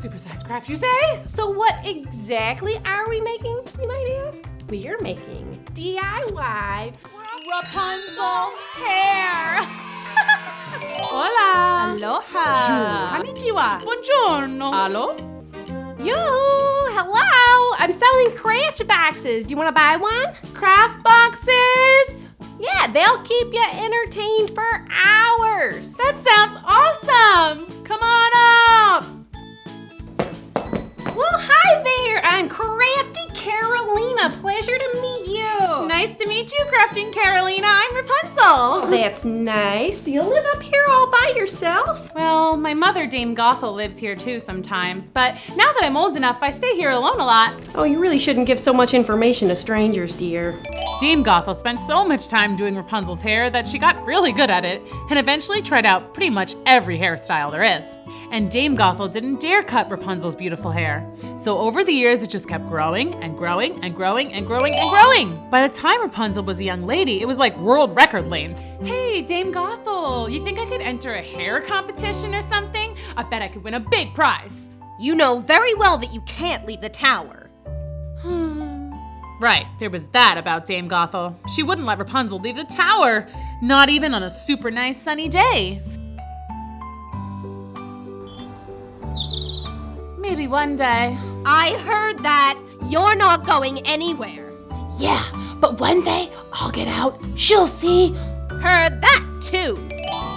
Supersized craft, you say? So what exactly are we making, you might ask? We are making DIY Rapunzel hair. Hola. Aloha. Konnichiwa. Buongiorno. Allo? Yoo-hoo, hello. I'm selling craft boxes. Do you want to buy one? Craft boxes? Yeah, they'll keep you entertained for hours. That sounds awesome. Come on up. Well, hi there. I'm Crafty Carolina. Pleasure to meet you. Nice to meet you, Crafty Carolina. I'm Rapunzel. Oh, that's nice. Do you live up here all by yourself? Well, my mother, Dame Gothel, lives here too sometimes, but now that I'm old enough, I stay here alone a lot. Oh, you really shouldn't give so much information to strangers, dear. Dame Gothel spent so much time doing Rapunzel's hair that she got really good at it and eventually tried out pretty much every hairstyle there is. And Dame Gothel didn't dare cut Rapunzel's beautiful hair. So over the years, it just kept growing and growing and growing and growing and growing. By the time Rapunzel was a young lady, it was like world record length. Hey, Dame Gothel, you think I could enter a hair competition or something? I bet I could win a big prize. You know very well that you can't leave the tower. Right, there was that about Dame Gothel. She wouldn't let Rapunzel leave the tower, not even on a super nice sunny day. Maybe one day. I heard that. You're not going anywhere. Yeah, but one day I'll get out. She'll see. Heard that too.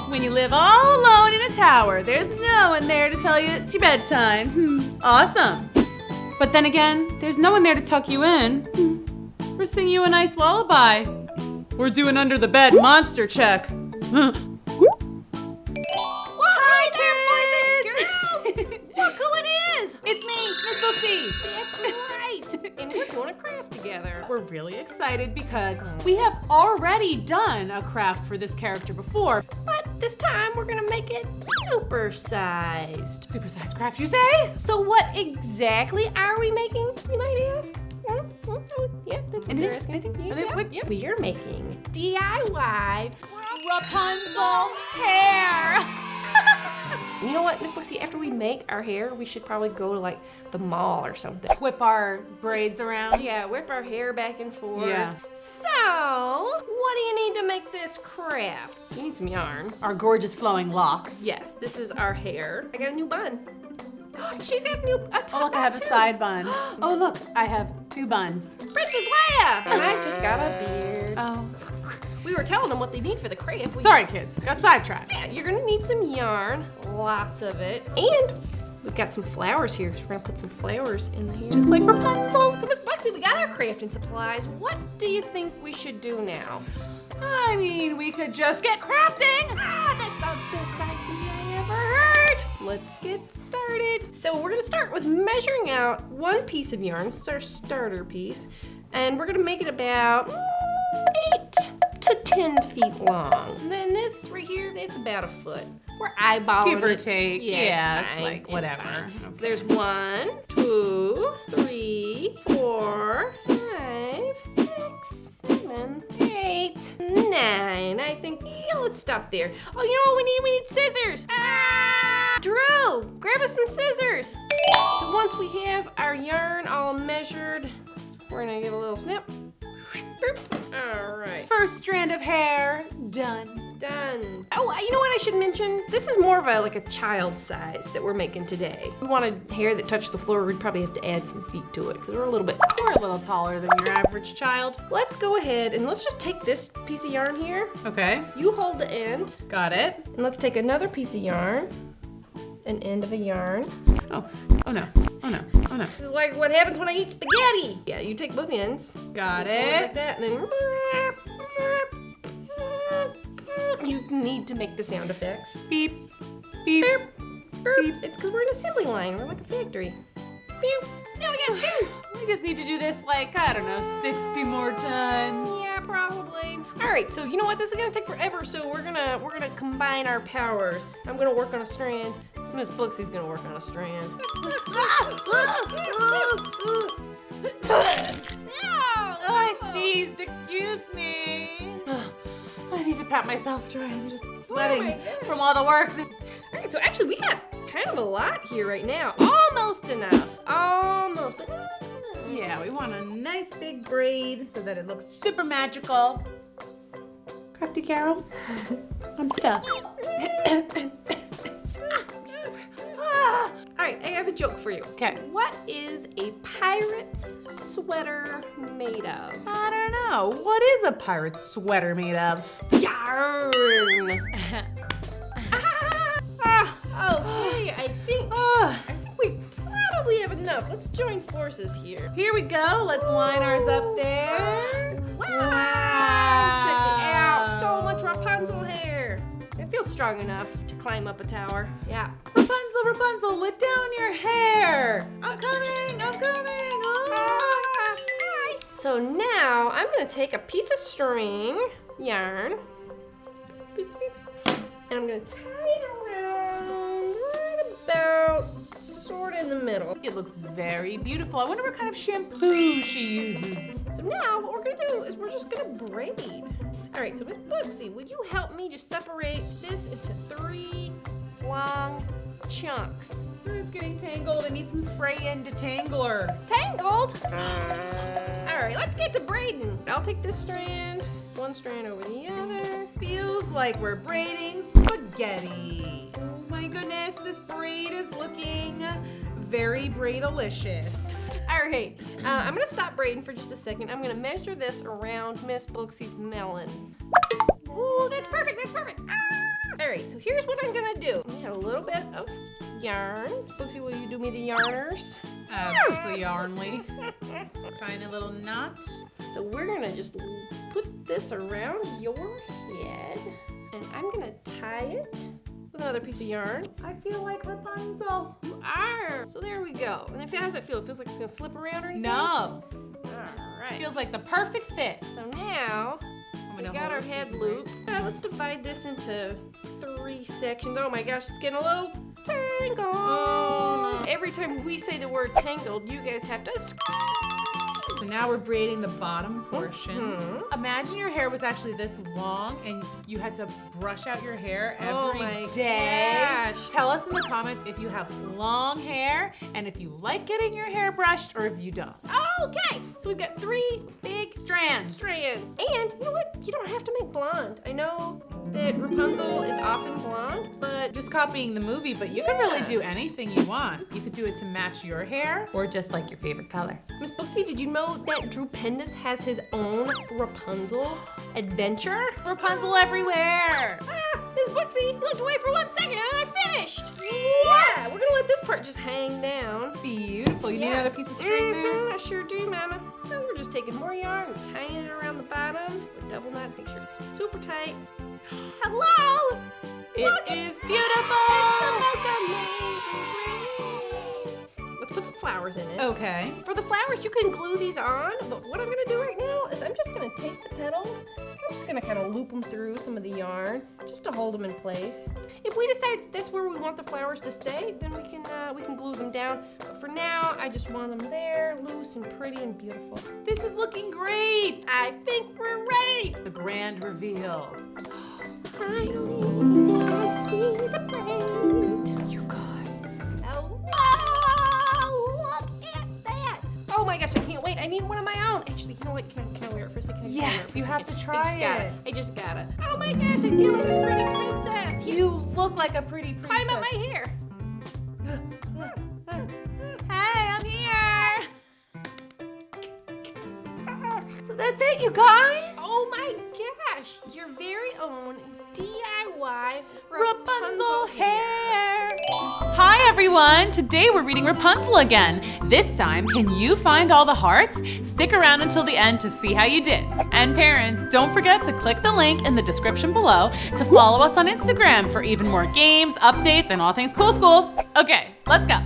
When you live all alone in a tower, there's no one there to tell you it's your bedtime. Awesome. But then again, there's no one there to tuck you in. Or sing you a nice lullaby. Or do an under the bed monster check. Hi there, boys and girls. Look who it is. It's me, Miss Booksy. That's right. And we're going to craft together. We're really excited because we have already done a craft for this character before. But this time we're going to make it supersized. Supersized craft, you say? So what exactly are we making, you might ask? Yeah, that's what they're asking. Yeah. We are making DIY Rapunzel hair. You know what, Miss Booksy, after we make our hair, we should probably go to like the mall or something. Whip our braids around. Yeah, whip our hair back and forth. Yeah. So, what do you need to make this craft? You need some yarn. Our gorgeous flowing locks. Yes, this is our hair. I got a new bun. She's got a top Oh, look, I have a too. side bun. Oh, look, I have 2 buns. Princess Leia! And I just got a beard. Oh. We were telling them what they need for the craft. Sorry, kids. Got sidetracked. Yeah, you're gonna need some yarn, lots of it. And we've got some flowers here, so we're gonna put some flowers in here. Just like Rapunzel. So Miss Booksy, we got our crafting supplies. What do you think we should do now? I mean, we could just get crafting. That's the best idea I ever heard. Let's get started. So we're gonna start with measuring out 1 piece of yarn. This is our starter piece. And we're gonna make it about 8 to 10 feet long. And then this right here, it's about a foot. We're eyeballing Give or it. take. Yeah, it's fine. like It's whatever. fine. Okay. So there's 1, 2, 3, 4, 5, 6, 7, 8, 9. I think, yeah, let's stop there. Oh, you know what we need? We need scissors. Drew, grab us some scissors. So once we have our yarn all measured, we're gonna give a little snip. All right. First strand of hair done. Done. Oh, you know what I should mention? This is more of a child size that we're making today. If we wanted hair that touched the floor, we'd probably have to add some feet to it because we're a little bit. We're a little taller than your average child. Let's go ahead and let's just take this piece of yarn here. Okay, You hold the end, got it. and let's take another piece of yarn, an end of a yarn. Oh no, oh no, oh no. This is like what happens when I eat spaghetti. Yeah, you take both ends. Got Just hold it like it. that, and then you need to make the sound effects. Beep, beep. Burp. It's because we're an assembly line. We're like a factory. Beep. So now we got 2. We just need to do this like, I don't know, 60 more times. Yeah, probably. All right, so you know what? This is gonna take forever. So we're gonna combine our powers. I'm gonna work on a strand. Miss Booksy's gonna work on a strand. I sneezed, excuse me. I need to pat myself dry. I'm just sweating my gosh. from all the work. All right, so actually we got kind of a lot here right now. Almost enough. Almost, but Yeah, we want a nice big braid so that it looks super magical. Crafty Carol, I'm stuck. All right, I have a joke for you. Okay. What is a pirate's sweater made of? I don't know. What is a pirate's sweater made of? Yarn. Okay, I think we probably have enough. Let's join forces here. Here we go. Let's line ours up there. Wow! Check it out. So much Rapunzel hair. It feels strong enough to climb up a tower. Yeah. Rapunzel, Rapunzel, let down your hair. I'm coming. Oh. So now I'm gonna take a piece of string, yarn, beep, beep, and I'm gonna tie it around right about sort of in the middle. It looks very beautiful. I wonder what kind of shampoo she uses. So now what we're gonna do is we're just gonna braid. All right, so Miss Booksy, would you help me just separate this into 3 long chunks? It's getting tangled. I need some spray and detangler. Tangled? All right, let's get to braiding. I'll take this strand, one strand over the other. Feels like we're braiding spaghetti. Oh my goodness, this braid is looking very braidalicious. All right, I'm gonna stop braiding for just a second. I'm gonna measure this around Miss Booksy's melon. Ooh, that's perfect, All right, so here's what I'm gonna do. We have a little bit of yarn. Booksy, will you do me the yarners? Absolutely yarnly. Tiny little knot. So we're gonna just put this around your head, and I'm gonna tie it with another piece of yarn. I feel like Rapunzel. You are. So there we go. And how does that feel? It feels like it's gonna slip around or anything? No. All right. Feels like the perfect fit. So now we got our head loop. Let's divide this into 3 sections. Oh my gosh, it's getting a little tangled. Oh, no. Every time we say the word tangled, you guys have to So now we're braiding the bottom portion. Mhm. Imagine your hair was actually this long and you had to brush out your hair every my day. gosh. Tell us in the comments if you have long hair and if you like getting your hair brushed or if you don't. Okay, so we've got 3 big Strands. And you know what? You don't have to make blonde. I know that Rapunzel is often blonde, but Just copying the movie, but you can really do anything you want. You could do it to match your hair or just like your favorite color. Miss Booksy, did you know that Drew Pendus has his own Rapunzel adventure? Rapunzel everywhere. Miss Booksy, you looked away for 1 second and I finished. Yeah, we're gonna let this part just hang down. Beautiful. You need another piece of string there? I sure do, Mama. So we're just taking more yarn and tying it around the bottom with double knot. Make sure it's super tight. Hello! It is beautiful. It's the most amazing braid. Let's put some flowers in it. Okay. For the flowers, you can glue these on, but what I'm gonna do right now is I'm just gonna take the petals, I'm just gonna kind of loop them through some of the yarn, just to hold them in place. If we decide that's where we want the flowers to stay, then we can glue them down. But for now, I just want them there, loose and pretty and beautiful. This is looking great. I think we're ready. The grand reveal. Finally, I see the braid. You guys. Oh, look at that! Oh my gosh, I can't wait. I need one of my own. Actually, you know what? Can I wear it for a second? Yes, you have to try it. I just gotta. Oh my gosh, I feel like a pretty princess. You look like a pretty princess. Climb up my hair. Hey, I'm here. So that's it, you guys. Oh my gosh, your very own DIY Rapunzel hair. Hi everyone, today we're reading Rapunzel again. This time, can you find all the hearts? Stick around until the end to see how you did. And parents, don't forget to click the link in the description below to follow us on Instagram for even more games, updates, and all things cool school. Okay, let's go.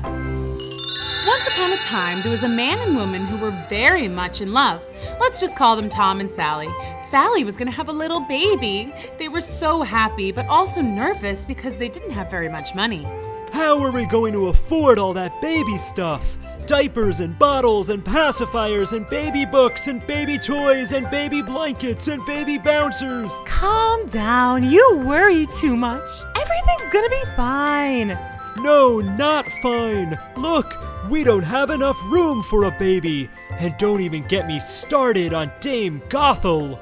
Once upon a time, there was a man and woman who were very much in love. Let's just call them Tom and Sally. Sally was gonna have a little baby. They were so happy, but also nervous because they didn't have very much money. How are we going to afford all that baby stuff? Diapers and bottles and pacifiers and baby books and baby toys and baby blankets and baby bouncers. Calm down, you worry too much. Everything's gonna be fine. No, not fine. Look, we don't have enough room for a baby. And don't even get me started on Dame Gothel.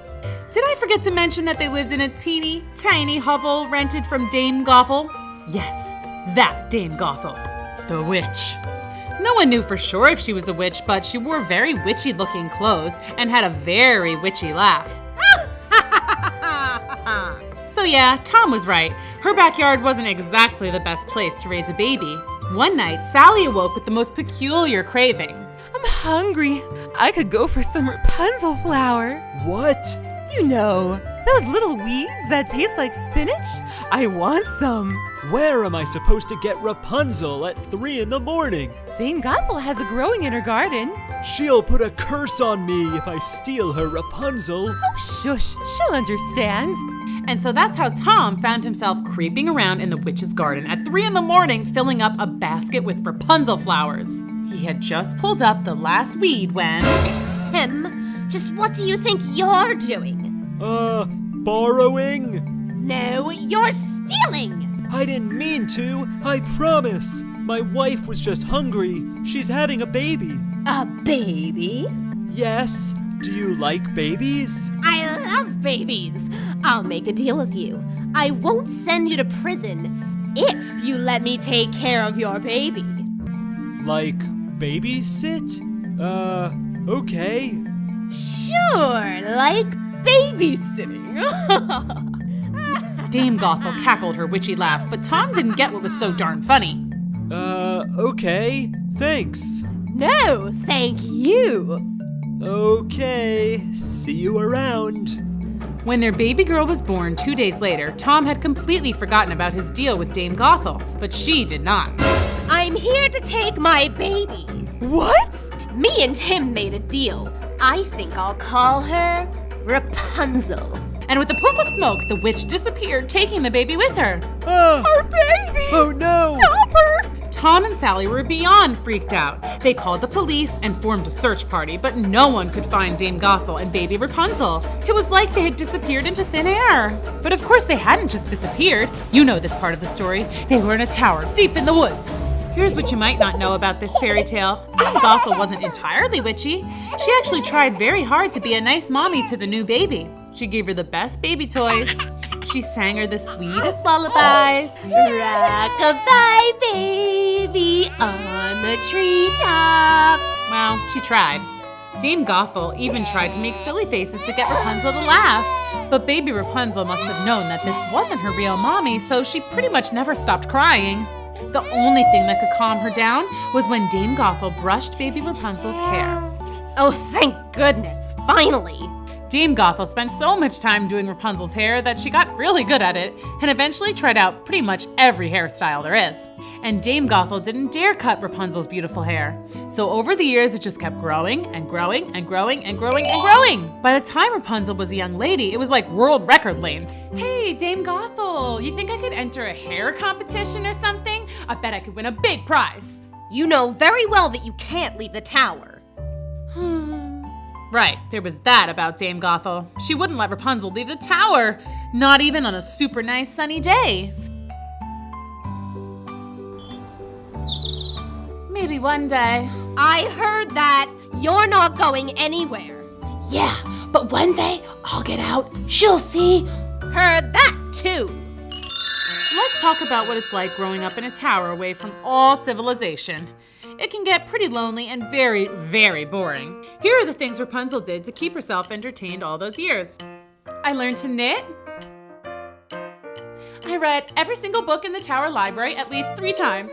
Did I forget to mention that they lived in a teeny tiny hovel rented from Dame Gothel? Yes, that Dame Gothel, the witch. No one knew for sure if she was a witch, but she wore very witchy-looking clothes and had a very witchy laugh. So yeah, Tom was right. Her backyard wasn't exactly the best place to raise a baby. One night, Sally awoke with the most peculiar craving. I'm hungry. I could go for some Rapunzel flower. What? You know, those little weeds that taste like spinach? I want some. Where am I supposed to get Rapunzel at 3 in the morning? Dame Gothel has a growing in her garden. She'll put a curse on me if I steal her Rapunzel. Oh, shush. She'll understand. And so that's how Tom found himself creeping around in the witch's garden at 3 in the morning, filling up a basket with Rapunzel flowers. He had just pulled up the last weed when... Just what do you think you're doing? Borrowing? No, you're stealing! I didn't mean to, I promise. My wife was just hungry. She's having a baby. A baby? Yes. Do you like babies? I love babies. I'll make a deal with you. I won't send you to prison if you let me take care of your baby. Like babysit? Okay. Sure, like babysitting. Dame Gothel cackled her witchy laugh, but Tom didn't get what was so darn funny. Okay. Thanks. No, thank you. Okay. See you around. When their baby girl was born 2 days later, Tom had completely forgotten about his deal with Dame Gothel, but she did not. I'm here to take my baby. What? Me and him made a deal. I think I'll call her Rapunzel. And with a puff of smoke, the witch disappeared, taking the baby with her. Our baby! Oh no! Stop her! Tom and Sally were beyond freaked out. They called the police and formed a search party, but no one could find Dame Gothel and baby Rapunzel. It was like they had disappeared into thin air. But of course they hadn't just disappeared. You know this part of the story. They were in a tower deep in the woods. Here's what you might not know about this fairy tale. Dame Gothel wasn't entirely witchy. She actually tried very hard to be a nice mommy to the new baby. She gave her the best baby toys. She sang her the sweetest lullabies. Rock-a-bye, baby, on the treetop. Well, she tried. Dame Gothel even tried to make silly faces to get Rapunzel to laugh. But baby Rapunzel must have known that this wasn't her real mommy, so she pretty much never stopped crying. The only thing that could calm her down was when Dame Gothel brushed baby Rapunzel's hair. Oh, thank goodness, finally. Dame Gothel spent so much time doing Rapunzel's hair that she got really good at it and eventually tried out pretty much every hairstyle there is. And Dame Gothel didn't dare cut Rapunzel's beautiful hair. So over the years, it just kept growing and growing and growing and growing and growing. By the time Rapunzel was a young lady, it was like world record length. Hey, Dame Gothel, you think I could enter a hair competition or something? I bet I could win a big prize. You know very well that you can't leave the tower. Right, there was that about Dame Gothel. She wouldn't let Rapunzel leave the tower, not even on a super nice sunny day. Maybe one day. I heard that. You're not going anywhere. Yeah, but one day I'll get out. She'll see. Heard that too. Let's talk about what it's like growing up in a tower away from all civilization. It can get pretty lonely and very, very boring. Here are the things Rapunzel did to keep herself entertained all those years. I learned to knit. I read every single book in the tower library at least 3 times.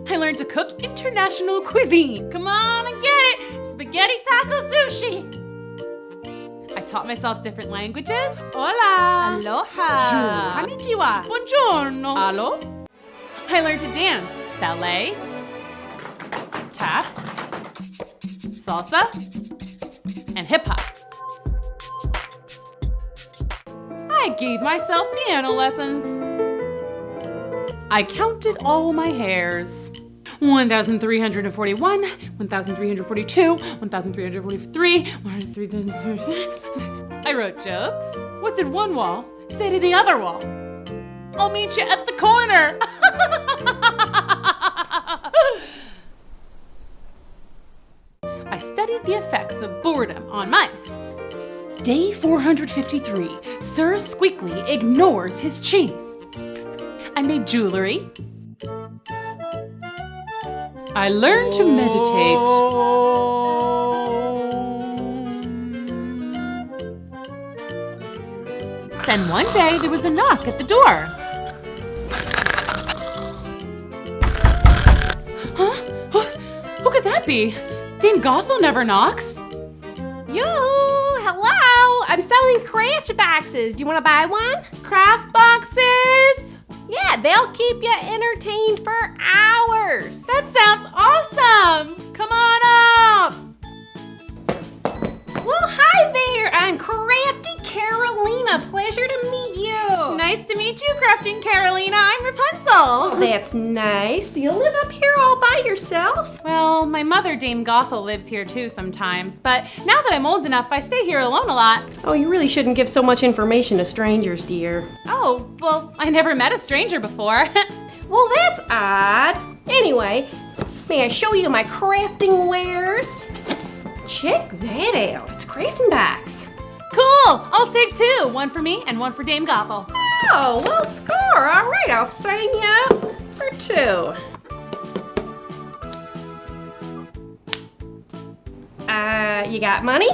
I learned to cook international cuisine. Come on and get it! Spaghetti, taco, sushi. I taught myself different languages. Hola. Aloha. Konnichiwa. Buongiorno. Allo. I learned to dance. Ballet. Tap. Salsa. And hip hop. I gave myself piano lessons. I counted all my hairs. 1,341, 1,342, 1,343, 1,343. I wrote jokes. What did one wall say to the other wall? I'll meet you at the corner. I studied the effects of boredom on mice. Day 453, Sir Squeakly ignores his cheese. I made jewelry. I learned to meditate. Then one day there was a knock at the door. Huh? Who could that be? Dame Gothel never knocks. Yoo-hoo! Hello! I'm selling craft boxes. Do you want to buy one? Craft boxes? Yeah, they'll keep you entertained for hours. That sounds awesome! Come on up! Well, hi there. I'm Crafty Carolina. Pleasure to meet you. Nice to meet you, Crafty Carolina. I'm Rapunzel. Oh, that's nice. Do you live up here all by yourself? Well, my mother, Dame Gothel, lives here too sometimes, but now that I'm old enough, I stay here alone a lot. Oh, you really shouldn't give so much information to strangers, dear. Oh, well, I never met a stranger before. Well, that's odd. Anyway, may I show you my crafting wares? Check that out. It's crafting box. Cool! I'll take two. One for me and one for Dame Gothel. Oh, well, score. All right, I'll sign you up for two. You got money?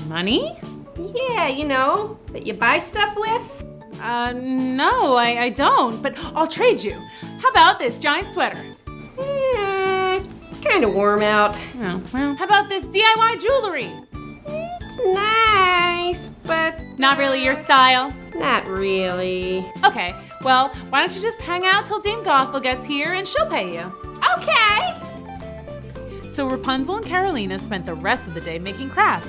Money? Yeah, you know, that you buy stuff with? No, I don't, but I'll trade you. How about this giant sweater? It's kind of warm out. Oh, well, how about this DIY jewelry? It's nice, but Not really your style? not really. Okay, well, why don't you just hang out till Dame Gothel gets here and she'll pay you. Okay. So Rapunzel and Carolina spent the rest of the day making crafts.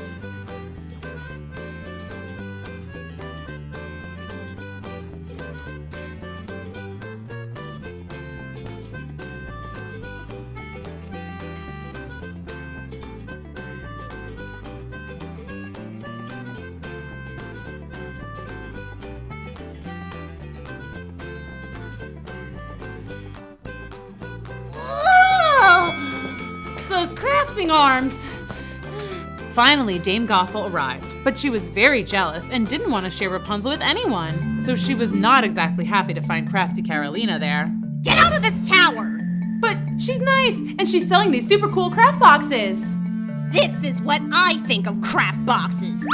Those crafting arms! Finally, Dame Gothel arrived, but she was very jealous and didn't want to share Rapunzel with anyone, so she was not exactly happy to find Crafty Carolina there. Get out of this tower! But she's nice, and she's selling these super cool craft boxes. This is what I think of craft boxes.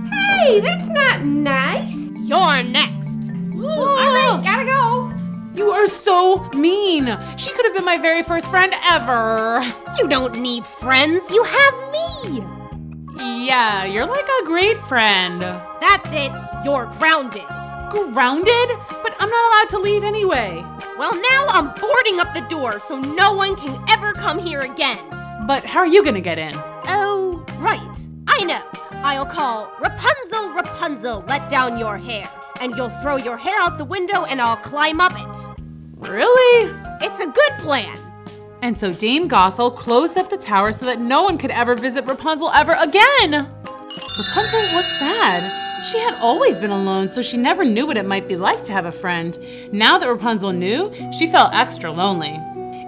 Hey, that's not nice. You're next. All right, gotta go. You are so mean. She could have been my very first friend ever. You don't need friends, you have me. Yeah, you're like a great friend. That's it, you're grounded. Grounded? But I'm not allowed to leave anyway. Well, now I'm boarding up the door so no one can ever come here again. But how are you gonna get in? Oh, right. I know. I'll call Rapunzel, Rapunzel, let down your hair. And you'll throw your hair out the window and I'll climb up it. Really? It's a good plan. And so Dame Gothel closed up the tower so that no one could ever visit Rapunzel ever again. Rapunzel was sad. She had always been alone, so she never knew what it might be like to have a friend. Now that Rapunzel knew, she felt extra lonely.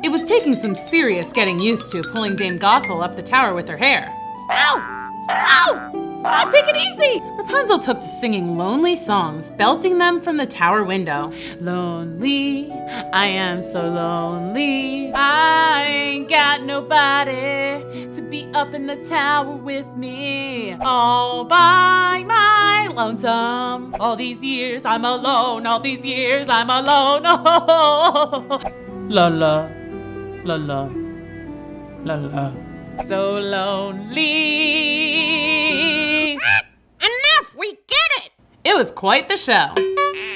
It was taking some serious getting used to pulling Dame Gothel up the tower with her hair. Ow! Ow! Oh, take it easy! Rapunzel took to singing lonely songs, belting them from the tower window. Lonely, I am so lonely. I ain't got nobody to be up in the tower with me. All by my lonesome. All these years I'm alone, all these years I'm alone. Oh, la la, la la, la la. So lonely. Enough, we get it! It was quite the show.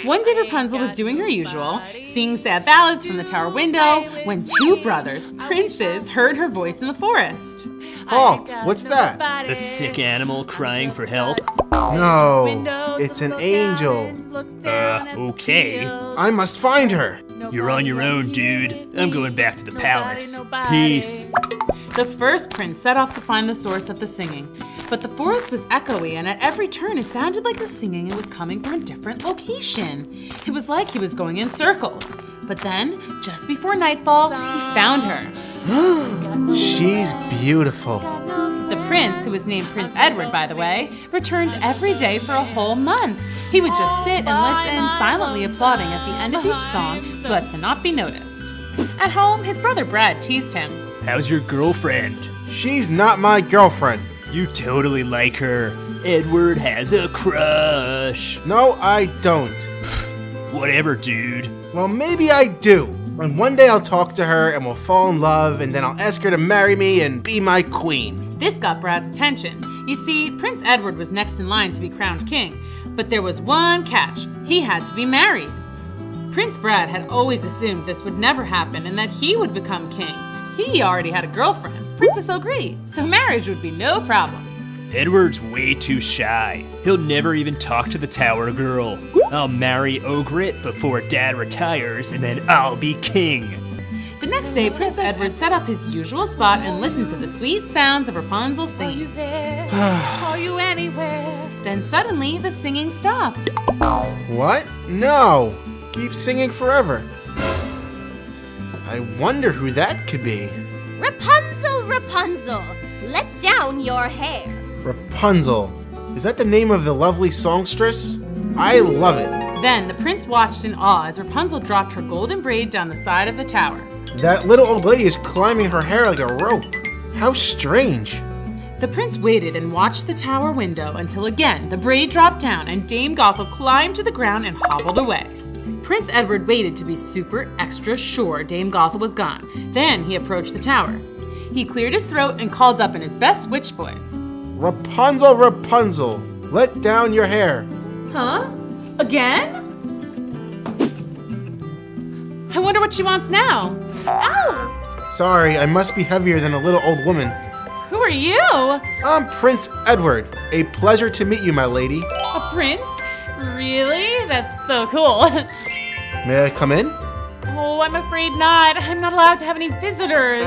One day Rapunzel was doing her usual, singing sad ballads from the tower window, when two brothers, princes, heard her voice in the forest. Halt! What's that? A sick animal crying for help? No, it's an angel. Okay. I must find her. You're on your own, dude. I'm going back to the palace. Peace. The first prince set off to find the source of the singing. But the forest was echoey, and at every turn it sounded like the singing was coming from a different location. It was like he was going in circles. But then, just before nightfall, he found her. She's beautiful. The prince, who was named Prince Edward, by the way, returned every day for a whole month. He would just sit and listen, silently applauding at the end of each song so as to not be noticed. At home, his brother Brad teased him. How's your girlfriend? She's not my girlfriend. You totally like her. Edward has a crush. No, I don't. Whatever, dude. Well, maybe I do. And one day I'll talk to her and we'll fall in love, and then I'll ask her to marry me and be my queen. This got Brad's attention. You see, Prince Edward was next in line to be crowned king, but there was one catch. He had to be married. Prince Brad had always assumed this would never happen and that he would become king. He already had a girlfriend, Princess O'Gree, so marriage would be no problem. Edward's way too shy. He'll never even talk to the tower girl. I'll marry Ogret before Dad retires, and then I'll be king. The next day, Prince Edward set up his usual spot and listened to the sweet sounds of Rapunzel singing. Are you anywhere? Then suddenly, the singing stopped. What? No. Keep singing forever. I wonder who that could be. Rapunzel, Rapunzel, let down your hair. Rapunzel. Is that the name of the lovely songstress? I love it. Then the prince watched in awe as Rapunzel dropped her golden braid down the side of the tower. That little old lady is climbing her hair like a rope. How strange. The prince waited and watched the tower window until again the braid dropped down and Dame Gothel climbed to the ground and hobbled away. Prince Edward waited to be super extra sure Dame Gothel was gone. Then he approached the tower. He cleared his throat and called up in his best witch voice. Rapunzel, Rapunzel, let down your hair. Huh? Again? I wonder what she wants now. Ow! Sorry, I must be heavier than a little old woman. Who are you? I'm Prince Edward. A pleasure to meet you, my lady. A prince? Really? That's so cool. May I come in? Oh, I'm afraid not. I'm not allowed to have any visitors.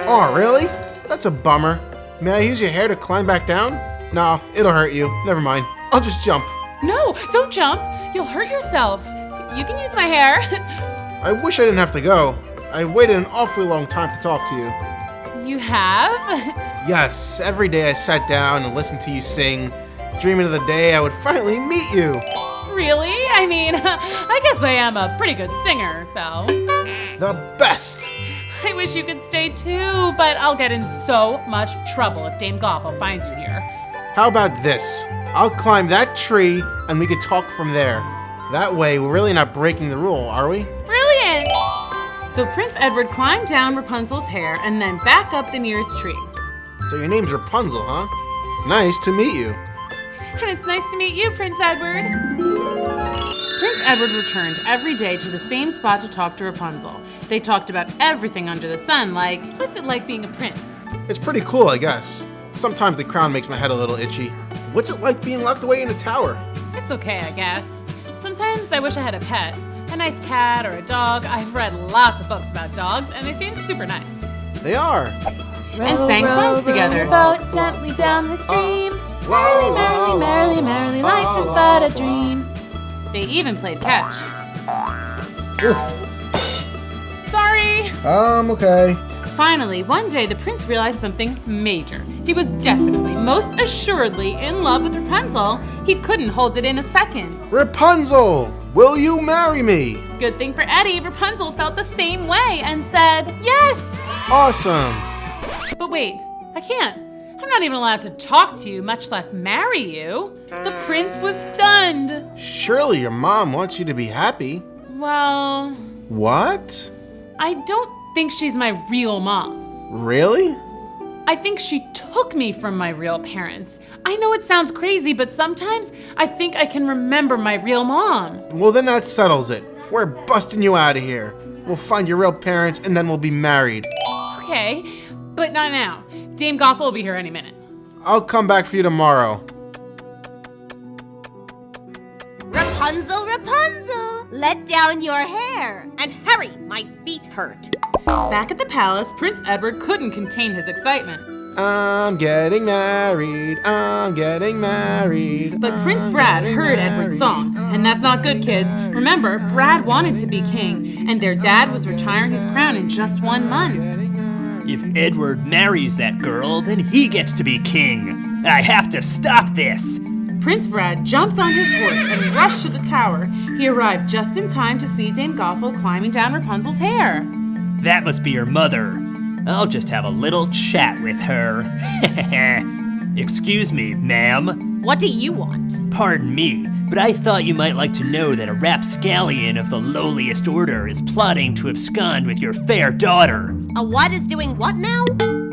Oh, really? That's a bummer. May I use your hair to climb back down? No, it'll hurt you. Never mind. I'll just jump. No, don't jump. You'll hurt yourself. You can use my hair. I wish I didn't have to go. I waited an awfully long time to talk to you. You have? Yes, every day I sat down and listened to you sing, dreaming of the day I would finally meet you. Really? I mean, I guess I am a pretty good singer, so. The best. I wish you could stay too, but I'll get in so much trouble if Dame Gothel finds you here. How about this? I'll climb that tree and we could talk from there. That way, we're really not breaking the rule, are we? Brilliant! So Prince Edward climbed down Rapunzel's hair and then back up the nearest tree. So your name's Rapunzel, huh? Nice to meet you. And it's nice to meet you, Prince Edward. Prince Edward returned every day to the same spot to talk to Rapunzel. They talked about everything under the sun, like, what's it like being a prince? It's pretty cool, I guess. Sometimes the crown makes my head a little itchy. What's it like being locked away in a tower? It's okay, I guess. Sometimes I wish I had a pet. A nice cat or a dog. I've read lots of books about dogs, and they seem super nice. They are. And sang songs together. Boat gently down the stream. Whoa, Merrily, merrily, merrily, life is but a dream. They even played catch. Sorry! Okay. Finally, one day the prince realized something major. He was definitely, most assuredly in love with Rapunzel. He couldn't hold it in a second. Rapunzel, will you marry me? Good thing for Eddie, Rapunzel felt the same way and said, yes! Awesome. But wait, I can't. I'm not even allowed to talk to you, much less marry you. The prince was stunned. Surely your mom wants you to be happy. Well, What? I don't think she's my real mom. Really? I think she took me from my real parents. I know it sounds crazy, but sometimes I think I can remember my real mom. Well, then that settles it. We're busting you out of here. We'll find your real parents and then we'll be married. Okay, but not now. Dame Gothel will be here any minute. I'll come back for you tomorrow. Rapunzel, Rapunzel, let down your hair. And hurry, my feet hurt. Back at the palace, Prince Edward couldn't contain his excitement. I'm getting married. I'm getting married. But Prince Brad heard Edward's song, and that's not good, kids. Remember, Brad wanted to be king, and their dad was retiring his crown in just 1 month. If Edward marries that girl, then he gets to be king. I have to stop this. Prince Brad jumped on his horse and rushed to the tower. He arrived just in time to see Dame Gothel climbing down Rapunzel's hair. That must be your mother. I'll just have a little chat with her. Excuse me, ma'am. What do you want? Pardon me, but I thought you might like to know that a rapscallion of the lowliest order is plotting to abscond with your fair daughter. A what is doing what now?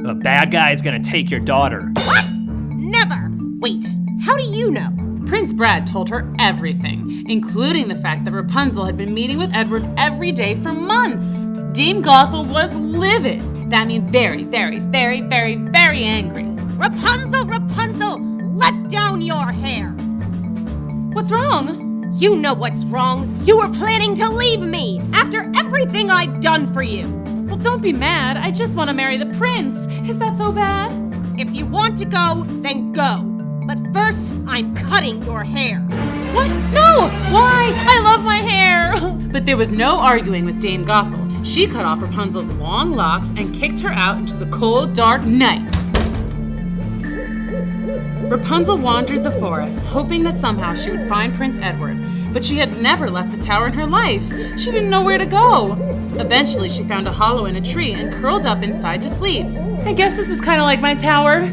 A bad guy's gonna take your daughter. What? Never. Wait, how do you know? Prince Brad told her everything, including the fact that Rapunzel had been meeting with Edward every day for months. Dame Gothel was livid. That means very, very, very, very, very angry. Rapunzel, Rapunzel, let down your hair. What's wrong? You know what's wrong. You were planning to leave me after everything I'd done for you. Well, don't be mad. I just want to marry the prince. Is that so bad? If you want to go, then go. But first, I'm cutting your hair. What? No! Why? I love my hair! But there was no arguing with Dame Gothel. She cut off Rapunzel's long locks and kicked her out into the cold, dark night. Rapunzel wandered the forest, hoping that somehow she would find Prince Edward, but she had never left the tower in her life. She didn't know where to go. Eventually, she found a hollow in a tree and curled up inside to sleep. I guess this is kind of like my tower.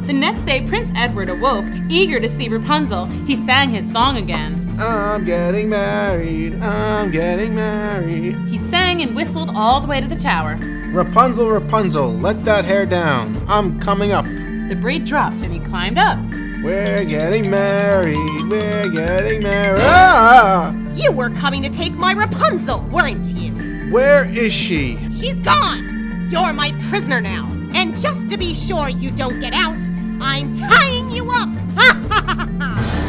The next day, Prince Edward awoke, eager to see Rapunzel. He sang his song again. I'm getting married. I'm getting married. He sang and whistled all the way to the tower. Rapunzel, Rapunzel, let that hair down. I'm coming up. The braid dropped and he climbed up. We're getting married. We're getting married. Ah! You were coming to take my Rapunzel, weren't you? Where is she? She's gone. You're my prisoner now. And just to be sure you don't get out, I'm tying you up.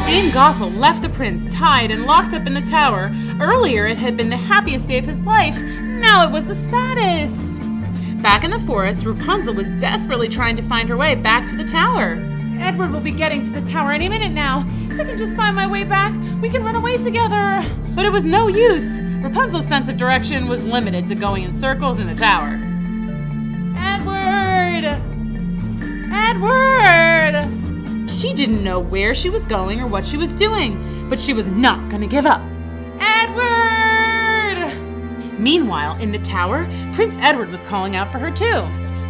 Dame Gothel left the prince tied and locked up in the tower. Earlier, it had been the happiest day of his life. Now it was the saddest. Back in the forest, Rapunzel was desperately trying to find her way back to the tower. Edward will be getting to the tower any minute now. If I can just find my way back, we can run away together. But it was no use. Rapunzel's sense of direction was limited to going in circles in the tower. Edward! Edward! She didn't know where she was going or what she was doing, but she was not going to give up. Edward! Meanwhile, in the tower, Prince Edward was calling out for her too.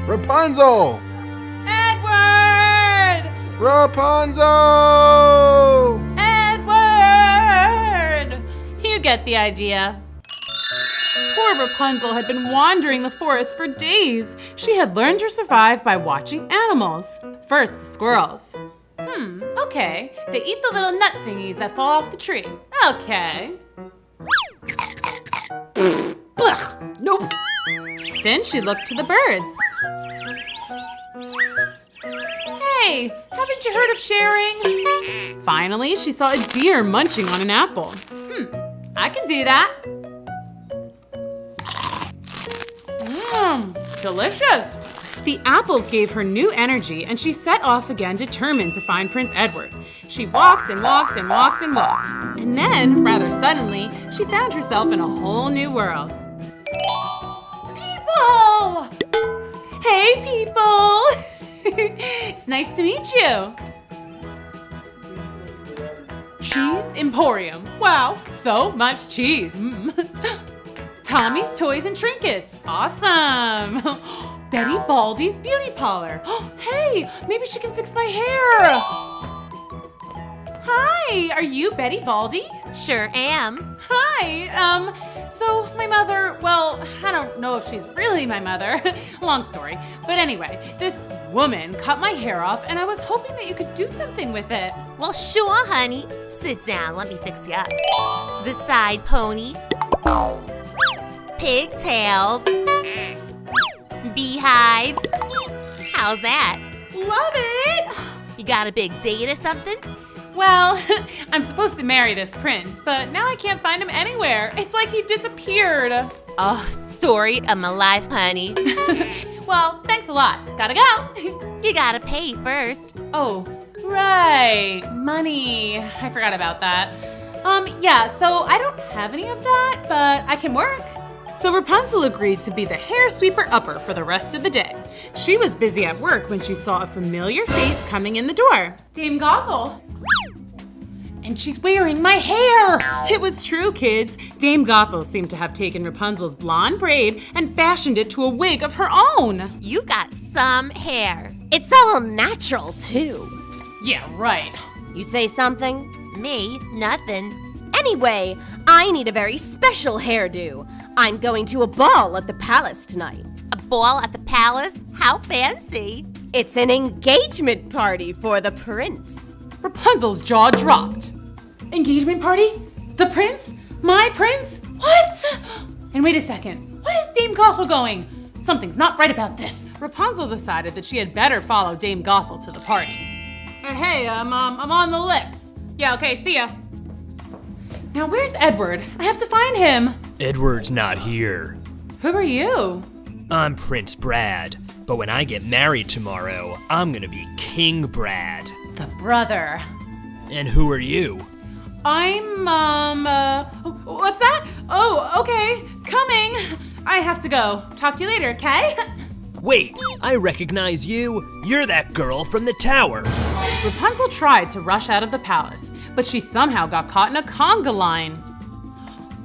Rapunzel! Edward! Rapunzel! Edward! You get the idea. Poor Rapunzel had been wandering the forest for days. She had learned to survive by watching animals. First, the squirrels. Okay. They eat the little nut thingies that fall off the tree. Okay. Ugh, nope. Then she looked to the birds. Hey, haven't you heard of sharing? Finally, she saw a deer munching on an apple. I can do that. Delicious. The apples gave her new energy, and she set off again, determined to find Prince Edward. She walked and walked and walked and walked. And then, rather suddenly, she found herself in a whole new world. People! Hey, people! It's nice to meet you. Cheese Emporium. Wow, so much cheese. Tommy's Toys and Trinkets. Awesome. Betty Baldy's Beauty Parlor. Hey, maybe she can fix my hair. Hi, are you Betty Baldy? Sure am. Hi, so my mother, well, I don't know if she's really my mother. Long story. But anyway, this woman cut my hair off and I was hoping that you could do something with it. Well, sure, honey. Sit down. Let me fix you up. The side pony. Pigtails. Beehive. How's that? Love it! You got a big date or something? Well, I'm supposed to marry this prince, but now I can't find him anywhere. It's like he disappeared. Oh, story of my life, honey. Well, thanks a lot. Gotta go. You gotta pay first. Oh, right. Money. I forgot about that. Yeah, so I don't have any of that, but I can work. So Rapunzel agreed to be the hair sweeper upper for the rest of the day. She was busy at work when she saw a familiar face coming in the door. Dame Gothel. And she's wearing my hair! It was true, kids. Dame Gothel seemed to have taken Rapunzel's blonde braid and fashioned it to a wig of her own. You got some hair. It's all natural, too. Yeah, right. You say something? Me? Nothing. Anyway, I need a very special hairdo. I'm going to a ball at the palace tonight. A ball at the palace? How fancy. It's an engagement party for the prince. Rapunzel's jaw dropped. Engagement party? The prince? My prince? What? And wait a second. Why is Dame Gothel going? Something's not right about this. Rapunzel decided that she had better follow Dame Gothel to the party. Hey, I'm on the list. Yeah, okay, see ya. Now where's Edward? I have to find him. Edward's not here. Who are you? I'm Prince Brad, but when I get married tomorrow, I'm gonna be King Brad. The brother. And who are you? I'm, what's that? Oh, okay, coming. I have to go. Talk to you later, okay? Wait, I recognize you. You're that girl from the tower. Rapunzel tried to rush out of the palace, but she somehow got caught in a conga line.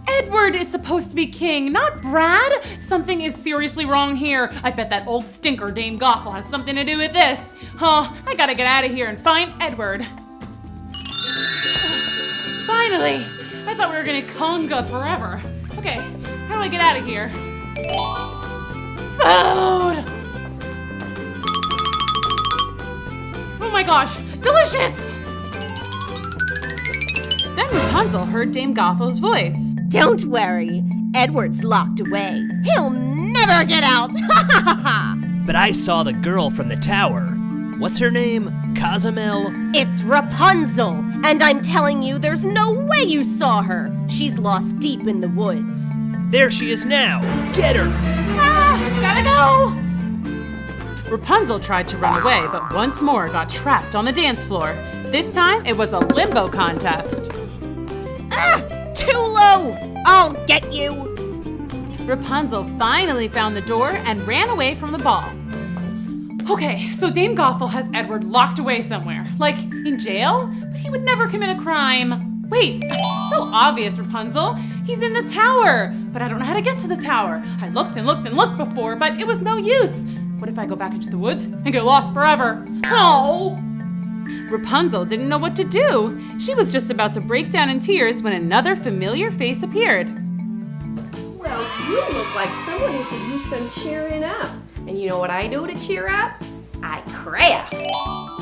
Edward is supposed to be king, not Brad. Something is seriously wrong here. I bet that old stinker Dame Gothel has something to do with this. Oh, I gotta get out of here and find Edward. Finally! I thought we were gonna conga forever. Okay, how do I get out of here? Food! Oh my gosh, delicious! Then Rapunzel heard Dame Gothel's voice. Don't worry, Edward's locked away. He'll never get out! Ha ha ha ha! But I saw the girl from the tower. What's her name? Cozumel? It's Rapunzel, and I'm telling you there's no way you saw her. She's lost deep in the woods. There she is now. Get her! Gotta go! Rapunzel tried to run away, but once more got trapped on the dance floor. This time, it was a limbo contest. Ah! Too low! I'll get you! Rapunzel finally found the door and ran away from the ball. Okay, so Dame Gothel has Edward locked away somewhere. Like, in jail? But he would never commit a crime. Wait, so obvious, Rapunzel. He's in the tower, but I don't know how to get to the tower. I looked and looked and looked before, but it was no use. What if I go back into the woods and get lost forever? Oh! Rapunzel didn't know what to do. She was just about to break down in tears when another familiar face appeared. Well, you look like someone who could use some cheering up. And you know what I do to cheer up? I craft.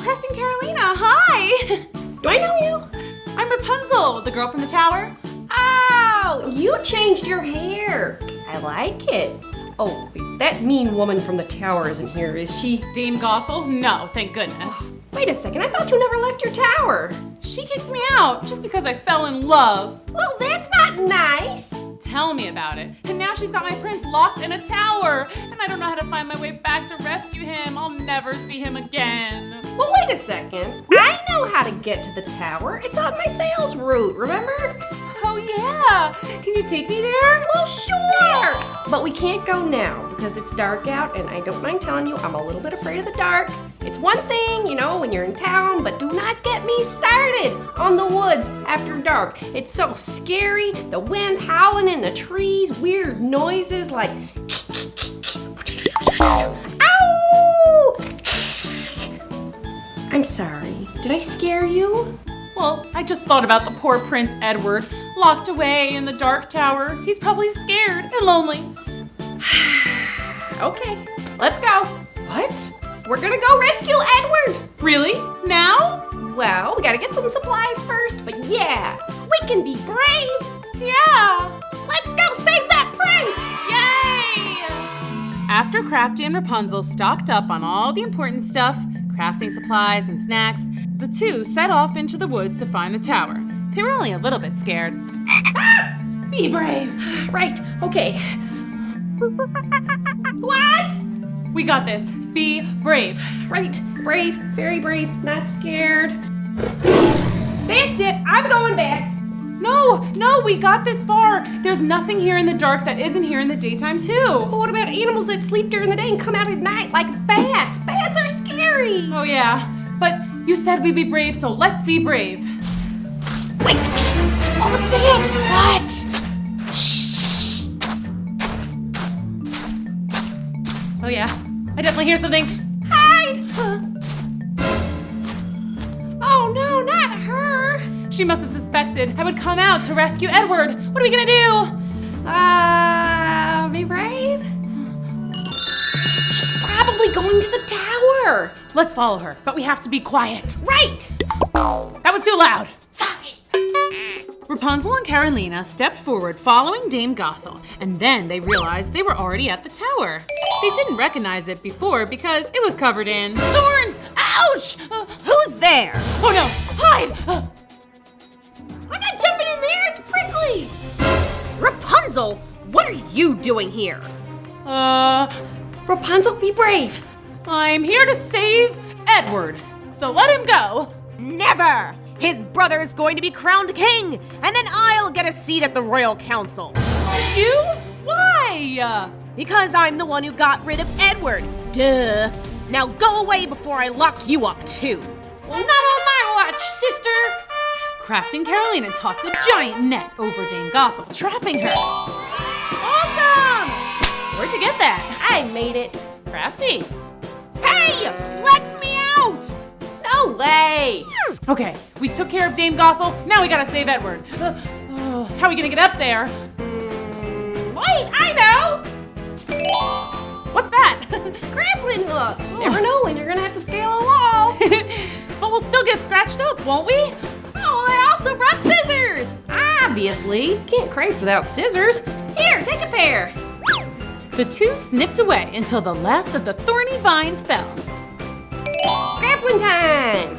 Crafty Carolina, hi! Do I know you? I'm Rapunzel, the girl from the tower. Oh, you changed your hair. I like it. Oh, wait, that mean woman from the tower isn't here, is she? Dame Gothel? No, thank goodness. Wait a second, I thought you never left your tower. She kicked me out just because I fell in love. Well, that's not nice. Tell me about it. And now she's got my prince locked in a tower, and I don't know how to find my way back to rescue him. I'll never see him again. Well, wait a second. I know how to get to the tower. It's on my sales route, remember? Oh yeah, can you take me there? Well, sure. But we can't go now because it's dark out, and I don't mind telling you, I'm a little bit afraid of the dark. It's one thing, you know, when you're in town, but do not get me started on the woods after dark. It's so scary, the wind howling in the trees, weird noises like ow! I'm sorry, did I scare you? Well, I just thought about the poor Prince Edward, locked away in the dark tower. He's probably scared and lonely. Okay, let's go. What? We're gonna go rescue Edward! Really? Now? Well, we gotta get some supplies first, but yeah, we can be brave! Yeah! Let's go save that prince! Yay! After Crafty and Rapunzel stocked up on all the important stuff, crafting supplies and snacks, the two set off into the woods to find the tower. They were only a little bit scared. Be brave! Right, okay. What? We got this. Be brave. Right, brave, very brave, not scared. That's it, I'm going back. No, we got this far. There's nothing here in the dark that isn't here in the daytime too. But what about animals that sleep during the day and come out at night, like bats? Bats are scary. Oh yeah, but you said we'd be brave, so let's be brave. Wait, what was that? What? Oh yeah, I definitely hear something. Hide! Oh no, not her! She must have suspected I would come out to rescue Edward. What are we gonna do? Be brave? She's probably going to the tower. Let's follow her, but we have to be quiet. Right! That was too loud. Sorry. Rapunzel and Carolina stepped forward following Dame Gothel, and then they realized they were already at the tower. They didn't recognize it before because it was covered in thorns. Ouch! Who's there? Oh no, hide! I'm not jumping in there, it's prickly. Rapunzel, what are you doing here? Rapunzel, be brave. I'm here to save Edward, so let him go. Never! His brother is going to be crowned king, and then I'll get a seat at the royal council. You? Why? Because I'm the one who got rid of Edward. Duh. Now go away before I lock you up too. Well, not on my watch, sister. Crafty and Carolina tossed a giant net over Dame Gothel, trapping her. Awesome! Where'd you get that? I made it. Crafty. Hey! Let me out! No way. Okay, we took care of Dame Gothel, now we gotta save Edward. How are we gonna get up there? Wait, I know. What's that? Grappling hook. Never know when you're gonna have to scale a wall. But we'll still get scratched up, won't we? Oh, I also brought scissors. Obviously, can't craft without scissors. Here, take a pair. The two snipped away until the last of the thorny vines fell. Grappling time.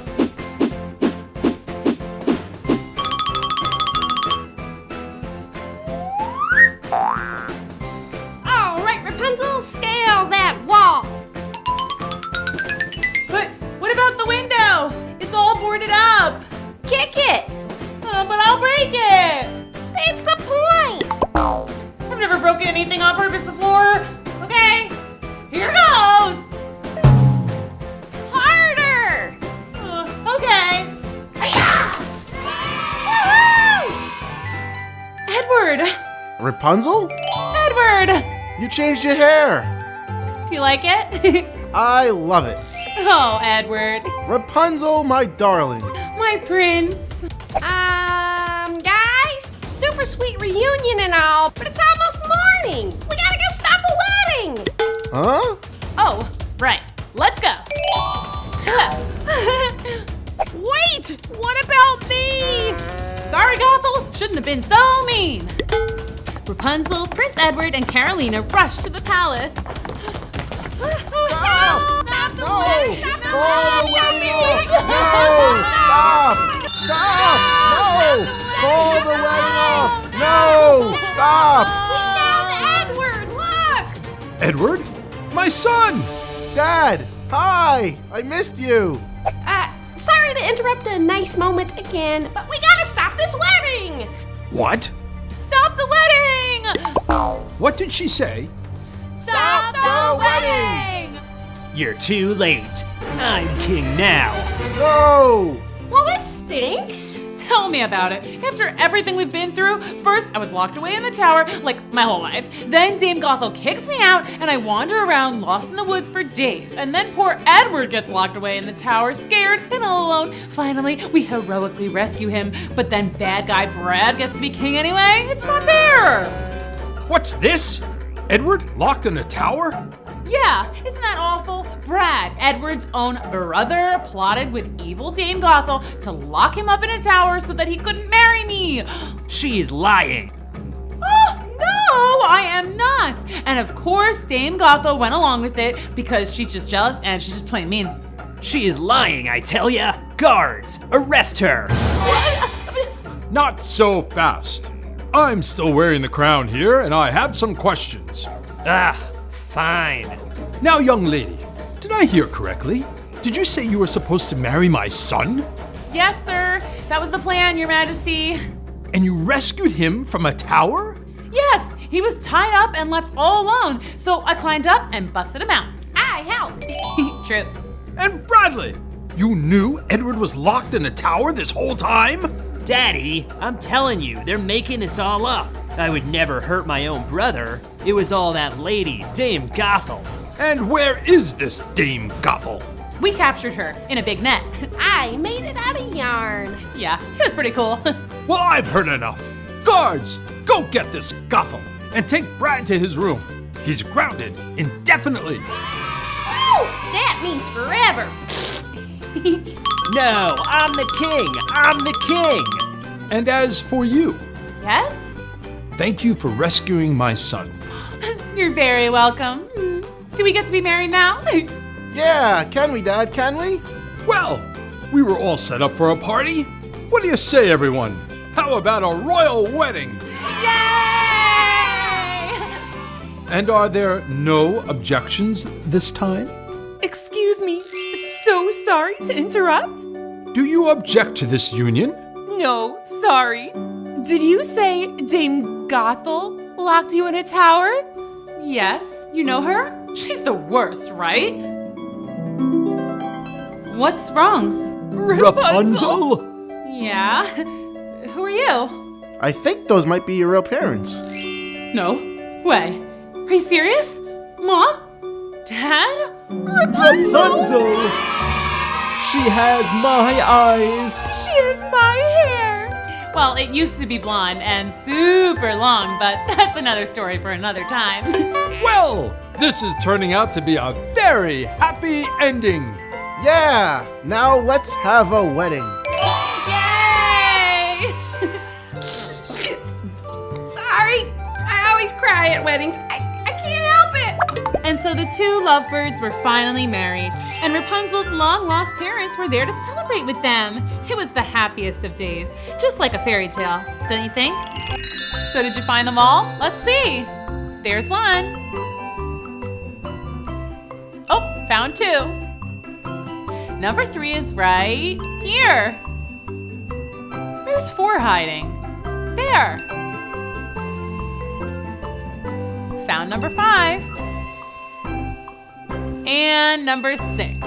All right, Rapunzel, scale that wall. But what about the window? It's all boarded up. Kick it. But I'll break it. That's the point. I've never broken anything on purpose before. Okay, here goes. Harder. Okay. Woohoo! Edward. Rapunzel? Edward. You changed your hair. Do you like it? I love it. Oh, Edward. Rapunzel, my darling. My prince. Guys, super sweet reunion and all, but it's almost morning. We gotta go stop a wedding. Huh? Oh, right. Let's go. Wait! What about me? Sorry, Gothel. Shouldn't have been so mean. Rapunzel, Prince Edward, and Carolina rushed to the palace. Stop the wedding! Stop the Call the wedding! wedding off! No! Stop! Stop! No! Call the wedding off! No! Stop! We found Edward! Look! Edward? My son! Dad! Hi! I missed you! Sorry to interrupt a nice moment again, but we gotta stop this wedding! What? Stop the wedding! What did she say? Stop the wedding! You're too late. I'm king now. No! Well, that stinks. Tell me about it. After everything we've been through, first I was locked away in the tower, like my whole life. Then Dame Gothel kicks me out, and I wander around lost in the woods for days. And then poor Edward gets locked away in the tower, scared and all alone. Finally, we heroically rescue him, but then bad guy Brad gets to be king anyway. It's not fair. What's this? Edward locked in a tower? Yeah, isn't that awful? Brad, Edward's own brother, plotted with evil Dame Gothel to lock him up in a tower so that he couldn't marry me. She is lying. Oh, no, I am not. And of course, Dame Gothel went along with it because she's just jealous and she's just plain mean. She is lying, I tell ya. Guards, arrest her. Not so fast. I'm still wearing the crown here, and I have some questions. Ah, Fine. Now, young lady, did I hear correctly? Did you say you were supposed to marry my son? Yes, sir. That was the plan, Your Majesty. And you rescued him from a tower? Yes, he was tied up and left all alone, so I climbed up and busted him out. I helped. True. And Bradley, you knew Edward was locked in a tower this whole time? Daddy, I'm telling you, they're making this all up. I would never hurt my own brother. It was all that lady, Dame Gothel. And where is this Dame Gothel? We captured her in a big net. I made it out of yarn. Yeah, it was pretty cool. Well, I've heard enough. Guards, go get this Gothel and take Brad to his room. He's grounded indefinitely. Oh, that means forever. No, I'm the king. I'm the king. And as for you, Yes? thank you for rescuing my son. You're very welcome. Do we get to be married now? Yeah, can we, Dad? Can we? Well, we were all set up for a party. What do you say, everyone? How about a royal wedding? Yay! And are there no objections this time? Excuse me. So sorry to interrupt. Do you object to this union? No, sorry. Did you say Dame Gothel locked you in a tower? Yes, you know her? She's the worst, right? What's wrong? Rapunzel? Yeah? Who are you? I think those might be your real parents. No way. Are you serious? Mom? Dad? Rapunzel! She has my eyes. She has my hair. Well, it used to be blonde and super long, but that's another story for another time. Well, this is turning out to be a very happy ending. Yeah, now let's have a wedding. Yay! Sorry. I always cry at weddings. I can't help it. And so the two lovebirds were finally married, and Rapunzel's long-lost parents were there to celebrate with them. It was the happiest of days, just like a fairy tale, don't you think? So did you find them all? Let's see. There's one. Oh, found two. Number 3 is right here. Where's 4 hiding? There. Found number 5. And number 6.